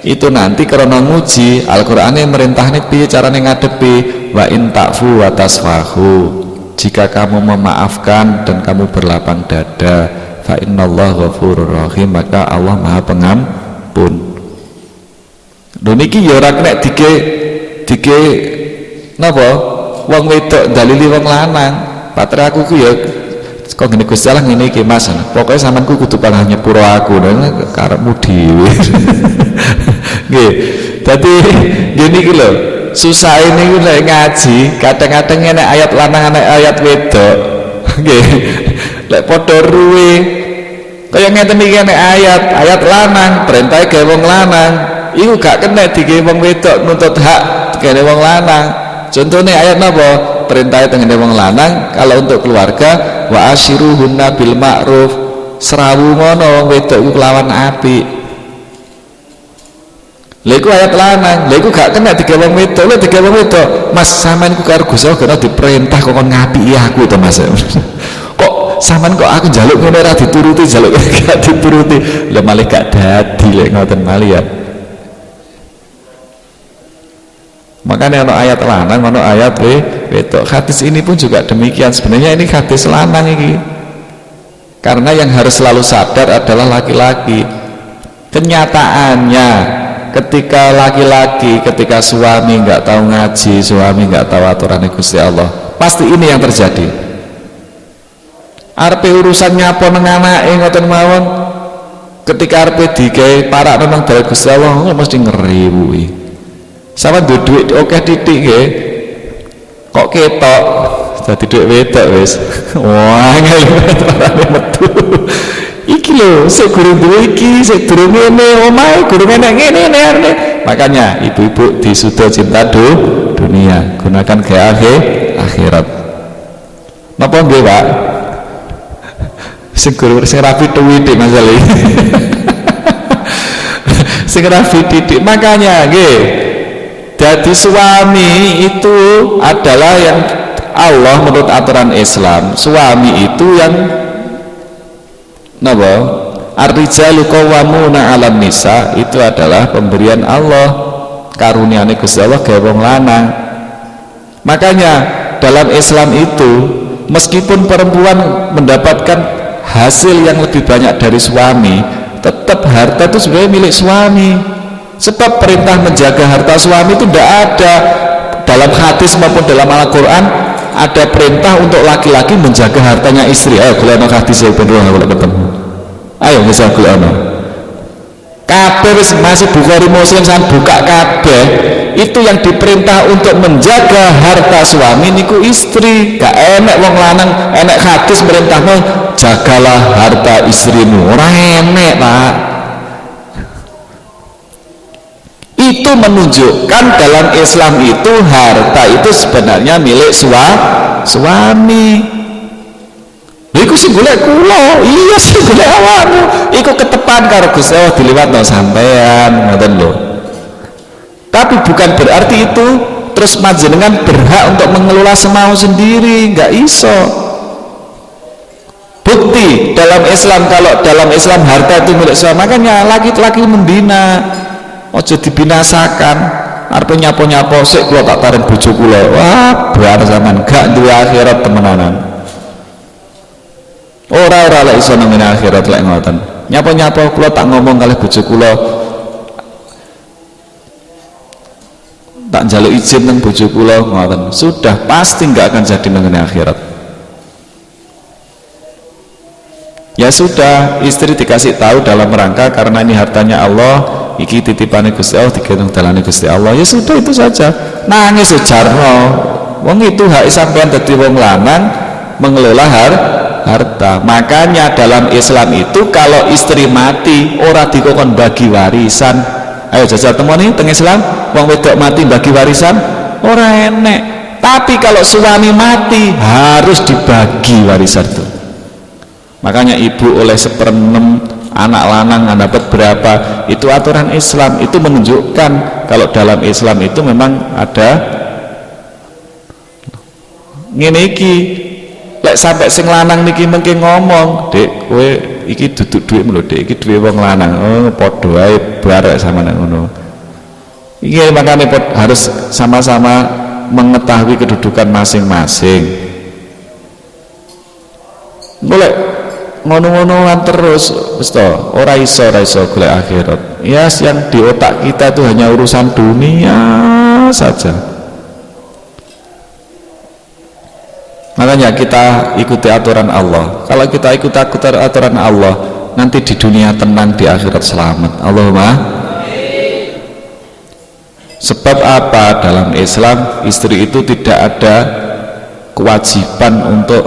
itu nanti karena nguji Al-Qur'ane merintahne piye carane ngadepi wa in ta'fu wa tasfahu. Jika kamu memaafkan dan kamu berlapang dada fa innallaha ghafurur rahim, maka Allah Maha Pengampun. Lho niki ya ora kena dike napa? Wong wedok dalili wong lanang. Patre aku ku ya kok ngene Gusti Allah ngene iki Mas. Pokoke sampean ku kudu panah nyepuro aku nang karepmu dhewe. Nggih. Dadi ngene iki lho, susah ini lek ngaji, kadang-kadang enek ayat lanang enek ayat wedok. Nggih. Lek padha ruwe kaya ngeten iki enek ayat lanang, perintahe gawe wong lanang. Iku gak kena digawe wong wedok nuntut hak gawe wong lanang. Contohnya ayat apa? Perintahnya dengan wong lanang kalau untuk keluarga wa ashiruhunna bil ma'ruf, serawu ngono wong wedok iku kelawan apik. Lha iku ayat lanang, lha iku gak kena digawe wong wedok, lha digawe wong wedok. Mas sampean ku karo Gusti Allah kena diperintah kok ngapiki aku to Mas. Kok sampean kok aku njaluk ngene ora dituruti, njaluk gak dituruti. Lha malah gak dadi lek ngoten malih ya. Makanya ono ayat lanang, ono ayat wedok. Hadis ini pun juga demikian. Sebenarnya ini hadis lanang ini. Karena yang harus selalu sadar adalah laki-laki. Kenyataannya ketika laki-laki, ketika suami nggak tahu ngaji, suami nggak tahu aturan Gusti Allah, pasti ini yang terjadi. Arep urusan nyapo nang anake ngoten mawon. Ketika arep digawe parak nang dalem Gusti Allah mesti ngeriwuhi. Sama duit oke titik nggih. Kok ketok dadi duit wedok wis. Wah, ngene metu. Iki lho, sik guru duwe iki, sik durung ngene, omahe guru ngene ngene. Makanya ibu-ibu disuda cinta dunia, gunakan ke akhirat. Napa nggih, Pak? Sing guru sing rapi tuwiti masalah. Sing rapi titik makanya nggih. Jadi suami itu adalah yang Allah menurut aturan Islam. Suami itu yang napa? Ar-rijalu qawwamuna 'alan nisa, itu adalah pemberian Allah, karunia-Ne Gusti Allah gawe wong lanang. Makanya dalam Islam itu meskipun perempuan mendapatkan hasil yang lebih banyak dari suami, tetap harta itu sebenarnya milik suami. Sebab perintah menjaga harta suami itu tidak ada dalam hadis maupun dalam Al-Quran. Ada perintah untuk laki-laki menjaga hartanya istri. Ayo kalau ada hadis saya bener kalau ketemu. Ayo misal kalau ada. Kabeh masih Bukhari Muslim san buka kabeh. Itu yang diperintah untuk menjaga harta suami niku istri. Gak enek wong lanang enek hadis perintahmu jagalah harta istrimu. Ora enek, Pak. Itu menunjukkan dalam Islam itu harta itu sebenarnya milik suami. Iku iku sing golek kula, iya sing golek awakmu. Iku ketepan karo Gusti Allah diliwatno sampean, ngoten lho. Tapi bukan berarti itu terus panjenengan berhak untuk mengelola semau sendiri, nggak iso. Bukti dalam Islam, kalau dalam Islam harta itu milik semua, makanya laki-laki membina, ojo dibinasakan. Arep nyapo-nyapo sik kula tak tarik bojo kula. Wah, bar zaman gak duwe akhirat temenanan. Ora lek iso nang akhirat lek ngoten. Nyapo-nyapo kula tak ngomong kalih bojo kula. Tak njaluk izin nang bojo kula ngoten. Sudah pasti enggak akan jadi nang akhirat. Ya sudah, istri dikasih tahu dalam rangka karena ini hartanya Allah, iki titipane Gusti Allah, digendong dalane Gusti Allah. Ya sudah, itu saja. Nangis sejarno. Wong itu hak sampean dadi wong lanang mengelola harta. Makanya dalam Islam itu kalau istri mati ora dikokon bagi warisan. Ayo jajal temoni teng Islam, wong wedok mati bagi warisan ora enek. Tapi kalau suami mati harus dibagi warisan itu. Makanya ibu oleh 1/6, anak lanang dapat berapa, itu aturan Islam. Itu menunjukkan kalau dalam Islam itu memang ada ngene iki. Lek sampai sing lanang niki mengke ngomong, "Dek, kowe iki duduk dhuwit lho, Dek, iki duwe wong lanang." Oh, padha wae barek sama nang ngono. Iki makanya harus sama-sama mengetahui kedudukan masing-masing. Boleh ngono-ngonoan terus wis to, ora iso golek akhirat. Ya, yang di otak kita itu hanya urusan dunia saja. Makanya kita ikuti aturan Allah. Kalau kita ikuti aturan Allah, nanti di dunia tenang, di akhirat selamat. Allahumma. Sebab apa? Dalam Islam istri itu tidak ada kewajiban untuk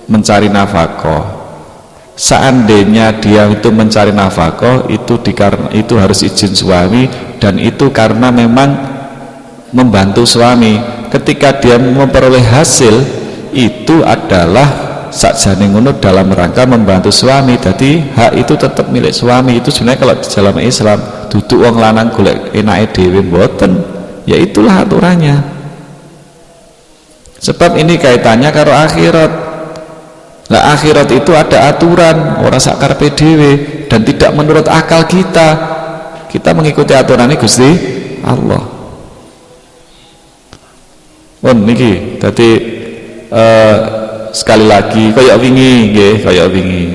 mencari nafkah. Seandainya dia itu mencari nafkah, itu harus izin suami, dan itu karena memang membantu suami. Ketika dia memperoleh hasil, itu adalah sakjane ngono dalam rangka membantu suami. Jadi hak itu tetap milik suami. Itu sebenarnya kalau di dalam Islam duduk wong lanang golek enake dhewe mboten. Ya itulah aturannya. Sebab ini kaitannya karo akhirat. Nah, akhirat itu ada aturan, ora sak karepe dhewe dan tidak menurut akal kita. Kita mengikuti aturannya Gusti Allah. Niki dadi sekali lagi kaya wingi nggih, kaya wingi.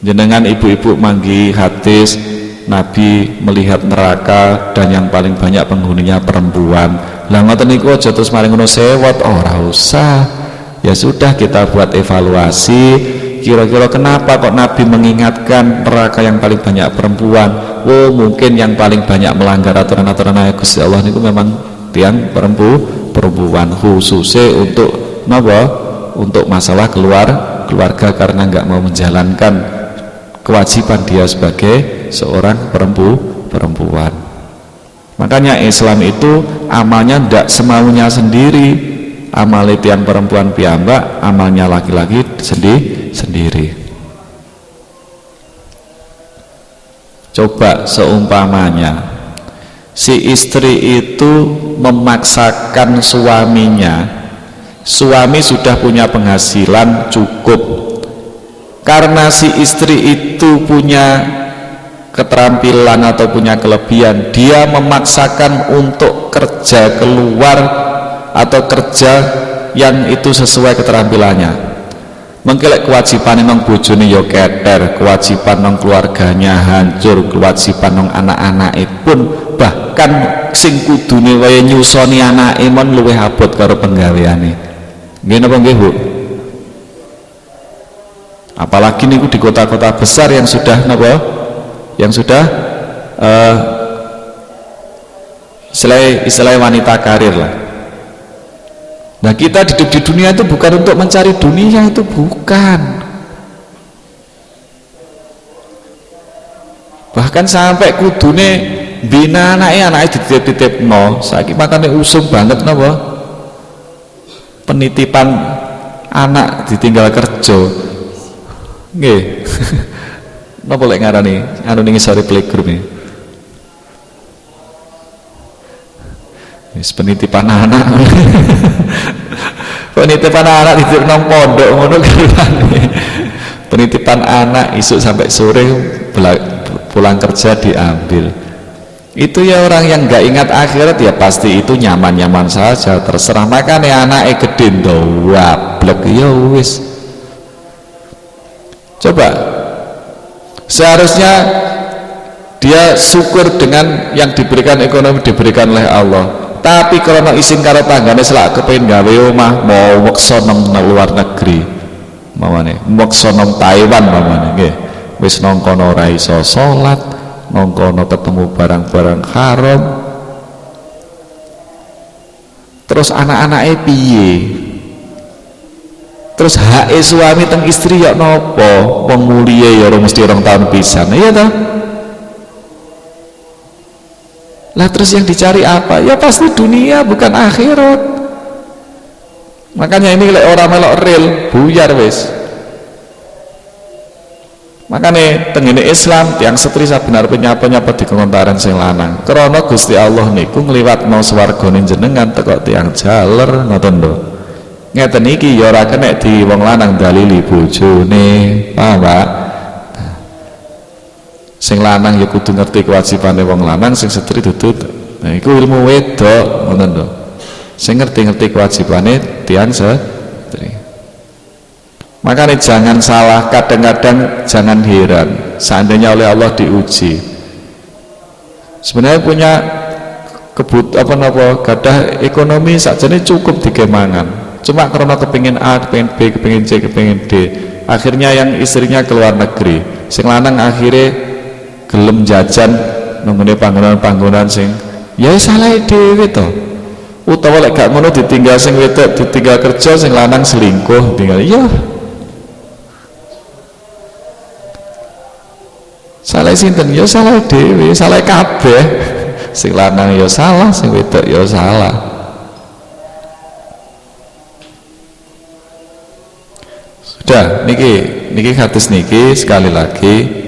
Jenengan ibu-ibu manggi hadis Nabi melihat neraka dan yang paling banyak penghuninya perempuan. Lah ngoten niku aja terus mari ngono sewot, ora usah. Ya sudah, kita buat evaluasi, kira-kira kenapa kok Nabi mengingatkan neraka yang paling banyak perempuan. Oh, mungkin yang paling banyak melanggar aturan-aturan Gusti Allah itu memang tiang perempuan, khususnya untuk napa? Untuk masalah keluarga, karena nggak mau menjalankan kewajiban dia sebagai seorang perempuan. Makanya Islam itu amalnya tidak semaunya sendiri. Amal yang perempuan piyambak, amalnya laki-laki sendiri. Coba seumpamanya si istri itu memaksakan suaminya, suami sudah punya penghasilan cukup, karena si istri itu punya keterampilan atau punya kelebihan, dia memaksakan untuk kerja keluar atau kerja yang itu sesuai keterampilannya. Mengkelek kewajiban nang bojone ya keter, kewajiban nang keluarganya hancur, kewajiban nang anak-anake pun, bahkan sing kudune wae nyusoni anake mon luwih abot karo penggaweane. Nggih napa nggih, Bu? Apalagi niku di kota-kota besar yang sudah napa? Yang sudah istilah wanita karir lah. Nah, kita hidup di dunia itu bukan untuk mencari dunia, itu bukan. Bahkan sampai kudune bina anake dititip-titipno. Saiki makane usum banget napa? Penitipan anak ditinggal kerja. Nggih. Napa lek ngarani anu ning sore playgroup iki? Wis penitipan anak. Penitipan anak di nang pondok ngono kan. Penitipan anak isuk sampai sore pulang kerja diambil. Itu ya orang yang nggak ingat akhirat ya pasti itu nyaman-nyaman saja, terserah. Makanya anaknya gede ndo wablek ya wis. Coba seharusnya dia syukur dengan yang diberikan ekonomi diberikan oleh Allah. Tapi kalau isin karo tanggane selak kepengin gawe omah mau meksa nang luar negeri. Mamane meksa nang Taiwan mamane nggih. Wis nang kono ora iso salat, nang kono ketemu barang-barang haram. Terus anak-anake piye? Terus hak suami teng istri ya napa? Wong muliya ya ora mesti 2 tahun pisan. Iya ta? Lah terus yang dicari apa? Ya pasti dunia bukan akhirat. Makanya ini lek orang melok real buyar wis. Makanya tengene Islam tiang setri sabenar penyapa-nyapa di kontaran sing lanang. Krana Gusti Allah niku ngliwatno swargane jenengan teko tiang jaler ngoten lho. Ngeten iki ya ora kenek di wong lanang dalili bojone, paham Pak? Sing lanang ya kudu ngerti kewajibane wong lanang, sing setri dudu. Nah iku ilmu wedok ngoten lho. Sing ngerti-ngerti kewajibane tiyang setri. Makanya jangan salah, kadang-kadang jangan heran seandainya oleh Allah diuji. Sebenarnya punya gadah ekonomi sakjane cukup digemangan. Cuma karena kepingin A, kepingin B, kepingin C, kepingin D. Akhirnya yang istrinya keluar negeri. Sing lanang akhirnya gelem jajan nunggu panggonan-panggonan sing ya salah dhewe to. Utawa lek gak ngono ditinggal sing wedok ditinggal kerja, sing lanang selingkuh tinggal ya. Salah sinten ya salah dhewe, salah kabeh. Sing lanang ya salah, sing wedok ya salah. Sudah, niki hadis niki sekali lagi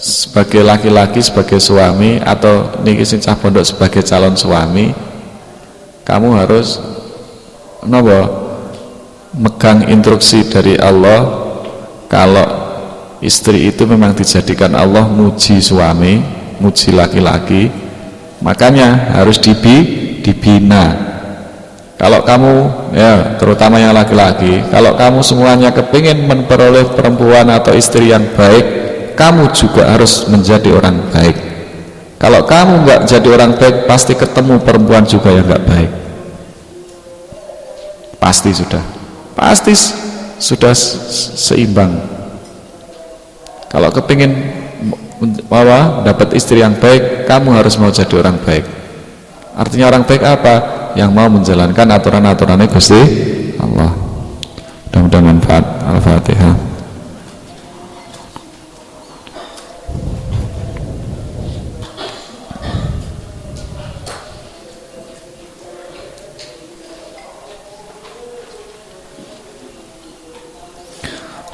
sebagai laki-laki, sebagai suami, atau niki sing cah pondok sebagai calon suami, kamu harus megang instruksi dari Allah. Kalau istri itu memang dijadikan Allah muji suami, muji laki-laki, makanya harus dibina. Kalau kamu ya terutama yang laki-laki, kalau kamu semuanya kepingin memperoleh perempuan atau istri yang baik, kamu juga harus menjadi orang baik. Kalau kamu nggak jadi orang baik, pasti ketemu perempuan juga yang nggak baik. Pasti sudah seimbang. Kalau kepingin dapat istri yang baik, kamu harus mau jadi orang baik. Artinya orang baik apa? Yang mau menjalankan aturan-aturannya Gusti Allah. Mudah-mudahan manfaat. Al-Fatihah.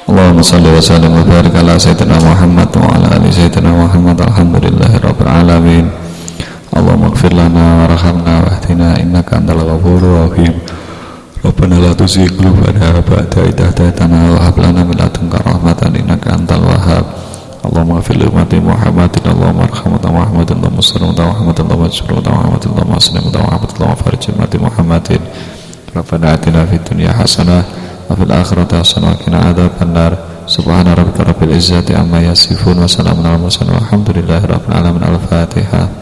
Allahumma salli wa sallim wa barik ala sayyidina Muhammad wa ala ali sayyidina Muhammad. Alhamdulillahi rabbil alamin. Allahumma ighfir lana warhamna wahdina innaka antal ghafurur rahim. Rabbana la tuzigh qulubana ba'da idh hadaytana wa hab lana min ladunka rahmatan innaka antal wahhab. Allahumma ighfir li ummati Muhammadin. Allahumma arham Muhammadin wa muslim wa Muhammadin wa majrur wa Muhammadin wa muslim wa Muhammadin wa farij ummati Muhammadin. Rabbana atina fid dunya hasanah wa fil akhirati hasanah wa qina adzabannar. Subhana rabbika rabbil izzati amma yasifun wa salamun alal mursalin walhamdulillahi rabbil alamin. Al-Fatihah.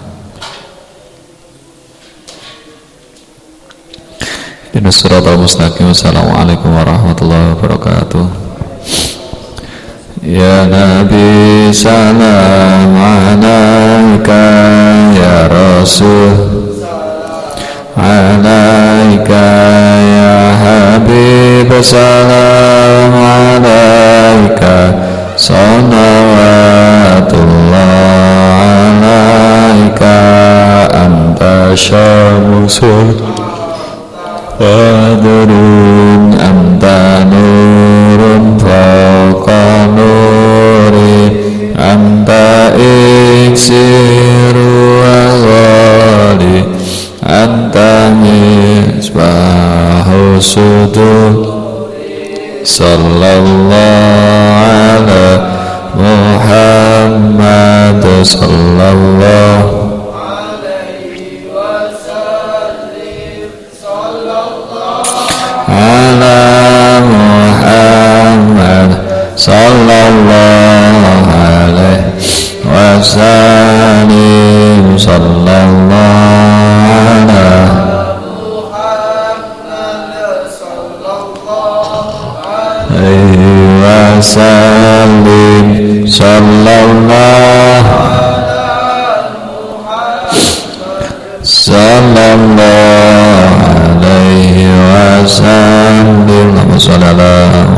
Shiratal mustaqim. Assalamualaikum warahmatullahi wabarakatuh. Ya Nabi salam alaika, ya Rasul alaika, ya Habib salam alaika, salawatullah alaika, anta syamsul Fadrun anta nur sallallahu ala Muhammad sallallahu ala Muhammad sallallahu alaihi wasallam sallallahu ala alaihi wasallam sallallahu sallallahu alaihi wasallam. Allahumma shalli ala